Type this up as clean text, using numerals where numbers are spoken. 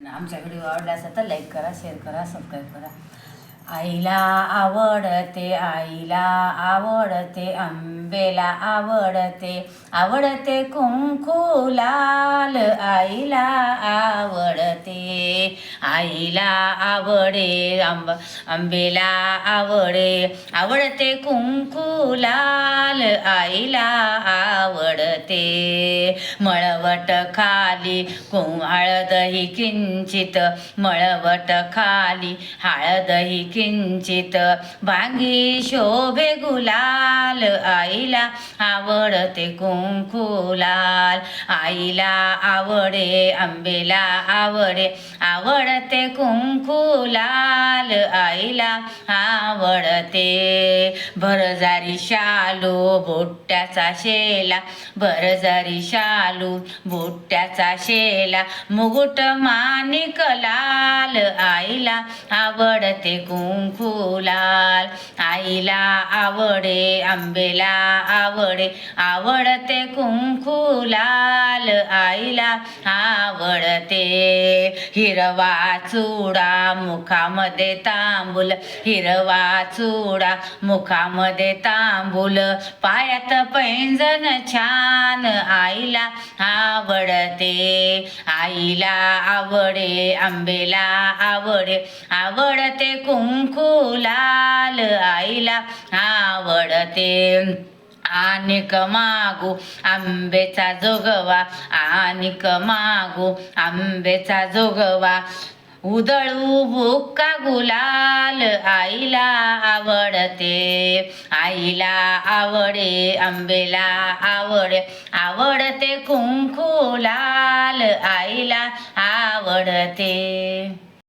आमच्या व्हिडिओ आवडला असेल तर लाईक करा, शेअर करा, सबस्क्राईब करा. आईला आवडते, आईला आवडते, आंबेला आवडते, आवडते कुंकू लाल. आईला आवडते, आईला आवडे आंबेला आवडे, आवडते कुंकू लाल. आईला आवडते. मळवट खाली हळद ही किंचित, मळवट खाली हळद ही किंचित, भांगी शोभे गुलाल. आईला आवडते कुंकू लाल. आईला आवडे आंबेला आवडे, आवडते कुंकू लाल. आईला आवडते. भरजारी शालू बुट्ट्याचा शेला, भरजारी शालू बुट्ट्याचा शेला, मुकुट माणिक लाल. आईला आवडते कुंकू लाल. आईला आवडे आंबेला आवडे, आवडते कुंकू लाल. आईला आवडते. हिरवा चुडा मुखामध्ये तांबूल, हिरवा चुडा मुखामध्ये तांबूल, पायात पैंजण छान. आईला आवडते. आईला आवडे आंबेला आवडे, आवडते कुंकू लाल. आईला आवडते. आनिक मागू आंबेचा जोगवा, आनिक मागू आंबेचा जोगवा, उधळू बुक्का गुलाल. आईला आवडते. आईला आवडे आंबेला आवडे, आवडते कुंकू लाल. आईला आवडते.